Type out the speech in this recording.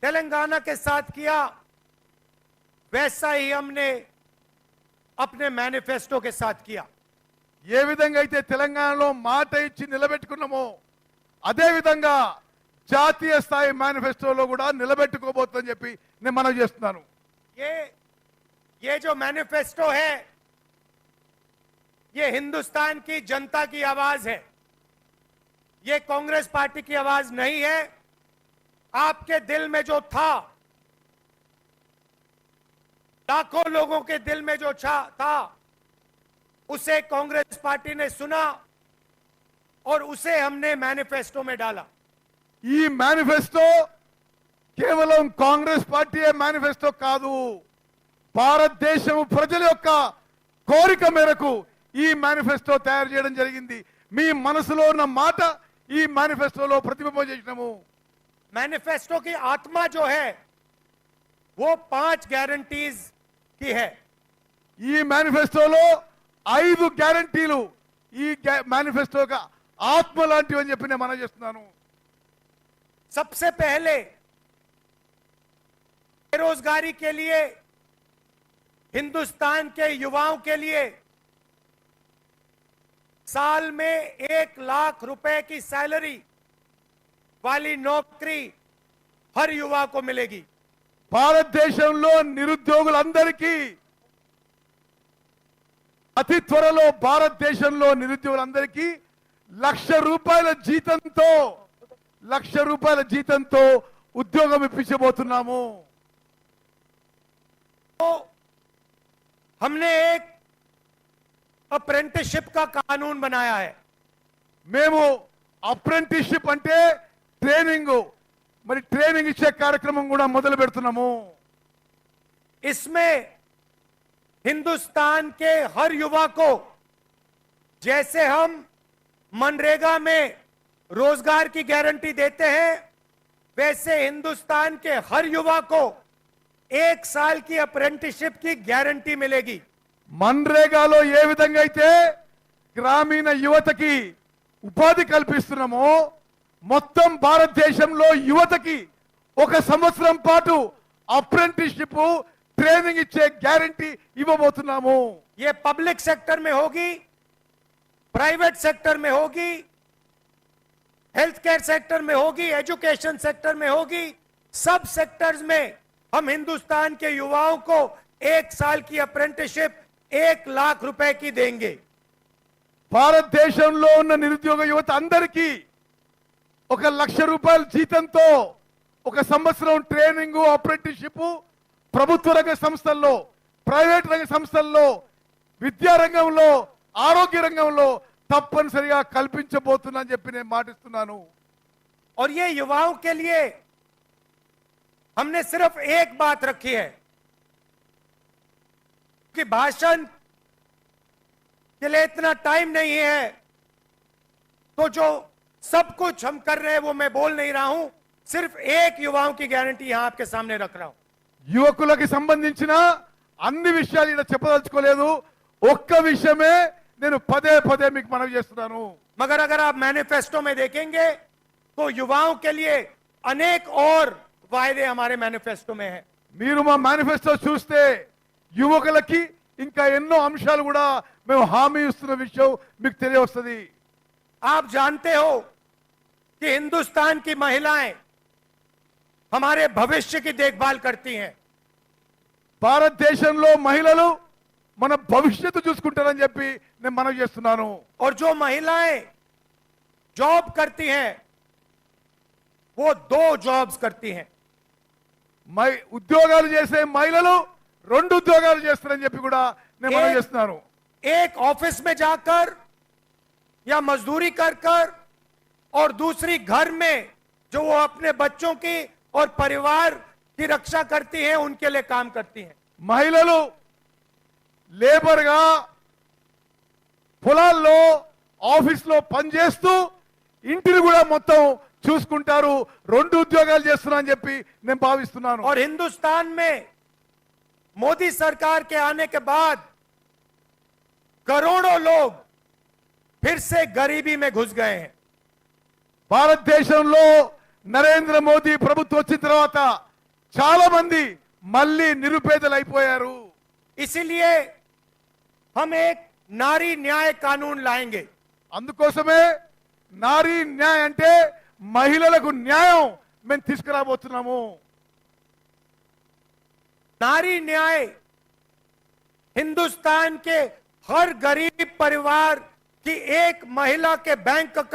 तेलंगाना के साथ किया, वैसा ही हमने अपने मैनिफेस्टो के साथ किया। ఏ విధంగా అయితే తెలంగాణలో మాట ఇచ్చి నిలబెట్టుకున్నామో అదే విధంగా జాతీయ స్థాయి మేనిఫెస్టోలో కూడా నిలబెట్టుకోబోతుందని చెప్పి నేను మనవి చేస్తున్నాను. ये जो मैनिफेस्टो है ये हिंदुस्तान की जनता की आवाज है, ये कांग्रेस पार्टी की आवाज नहीं है। आपके दिल में जो था, लाखों लोगों के दिल में जो था, उसे कांग्रेस पार्टी ने सुना और उसे हमने मैनिफेस्टो में डाला। ఈ మేనిఫెస్టో కేవలం కాంగ్రెస్ పార్టీ మేనిఫెస్టో కాదు, భారతదేశం ప్రజల యొక్క కోరిక మేరకు ఈ మేనిఫెస్టో తయారు చేయడం జరిగింది. మీ మనసులో ఉన్న మాట ఈ మేనిఫెస్టోలో ప్రతిబింబం చేసినాము. मैनिफेस्टो की आत्मा जो है वो 5 गारंटीज की है। ఈ మేనిఫెస్టోలో 5 గ్యారంటీలు ఈ మేనిఫెస్టోగా ఆత్మ లాంటివి అని చెప్పి నేను మనం చేస్తున్నాను. सबसे पहले बेरोजगारी के लिए, हिंदुस्तान के युवाओं के लिए साल में 1 लाख रुपए की सैलरी वाली नौकरी हर युवा को मिलेगी। భారతదేశంలో నిరుద్యోగులందరికీ అతి త్వరలో భారతదేశంలో నిరుద్యోగులందరికీ లక్ష రూపాయల జీతంతో ఉద్యోగం ఇప్పించబోతున్నాము. तो हमने एक अप्रेंटिसशिप का कानून बनाया है। మేము అప్రెంటిస్షిప్ అంటే ట్రైనింగ్ ఇచ్చే కార్యక్రమం కూడా మొదలు పెడుతున్నాము. इसमें हिंदुस्तान के हर युवा को, जैसे हम मनरेगा में रोजगार की गारंटी देते हैं, वैसे हिंदुस्तान के हर युवा को 1 साल की अप्रेंटिसशिप की गारंटी मिलेगी। మన్రేగాలో ఏ విధంగా అయితే గ్రామీణ యువతకి ఉపాధి కల్పిస్తున్నామో మొత్తం భారతదేశంలో యువతకి 1 సంవత్సరం పాటు అప్రెంటిస్షిప్ ట్రైనింగ్ ఇచ్చే గ్యారంటీ ఇవ్వబోతున్నాము. ये पब्लिक सेक्टर में होगी, प्राइवेट सेक्टर में होगी, हेल्थ केयर सेक्टर में होगी, एजुकेशन सेक्टर में होगी। सब सेक्टर्स में हम हिंदुस्तान के युवाओं को 1 साल की अप्रेंटिसशिप 1 लाख रुपए की देंगे। భారతదేశంలో ఉన్న నిరుద్యోగ యువత అందరికీ 1 లక్ష రూపాయల జీతంతో 1 సంవత్సరం ట్రైనింగ్ అప్రెంటిస్షిప్ ప్రభుత్వ రంగ సంస్థల్లో, ప్రైవేట్ రంగ సంస్థల్లో, విద్యా రంగంలో, ఆరోగ్య రంగంలో తప్పనిసరిగా కల్పించబోతున్నానని చెప్పి నేను మాటిస్తున్నాను. और ये युवाओं के लिए हमने सिर्फ एक बात रखी है कि भाषण के लिए इतना टाइम नहीं है, तो जो सब कुछ हम कर रहे हैं वो मैं बोल नहीं रहा हूं। सिर्फ एक युवाओं की गारंटी यहां आपके सामने रख रहा हूं। యువకులకు సంబంధించిన అన్ని విషయాలు ఇక్కడ చెప్పదలుచుకోలేదు. ఒక్క విషయమే నేను పదే మీకు మనవి చేస్తున్నాను. मगर अगर आप मैनिफेस्टो में देखेंगे तो युवाओं के लिए अनेक और वायदे हमारे मैनिफेस्टो में है। మీరు మా మేనిఫెస్టో చూస్తే యువకులకి ఇంకా ఎన్నో అంశాలు కూడా మేము హామీ ఇస్తున్న విషయం మీకు తెలియవస్తుంది. आप जानते हो कि हिंदुस्तान की महिलाएं हमारे भविष्य की देखभाल करती हैं। భారతదేశంలో మహిళలు మన భవిష్యత్తు చూసుకుంటారని చెప్పి నేను మనవి చేస్తున్నాను. और जो महिलाएं जॉब करती हैं वो 2 जॉब्स करती हैं। ఉద్యోగాలు చేసే మహిళలు 2 ఉద్యోగాలు చేస్తారని చెప్పి కూడా నేను మనవి చేస్తున్నాను. एक ऑफिस में जाकर या मजदूरी कर और दूसरी घर में जो वो अपने बच्चों की और परिवार की रक्षा करती हैं, उनके लिए काम करती हैं। మహిళలు లేబర్ గా పొలాల్లో ఆఫీస్లో పనిచేస్తూ ఇంటిని కూడా మొత్తం చూసుకుంటారు. 2 ఉద్యోగాలు చేస్తున్నారని చెప్పి నేను భావిస్తున్నాను. और हिंदुस्तान में मोदी सरकार के आने के बाद करोड़ों लोग फिर से गरीबी में घुस गए हैं। భారతదేశంలో నరేంద్ర మోదీ ప్రభుత్వం వచ్చిన తర్వాత చాలా మంది మళ్ళీ నిరుపేదలైపోయారు. इसीलिए हम एक नारी न्याय कानून लाएंगे. అందుకోసమే నారీ న్యాయ అంటే మహిళలకు న్యాయం మేము తీసుకురాబోతున్నాము. नारी न्याय हिंदुस्तान के हर गरीब परिवार की एक महिला के बैंक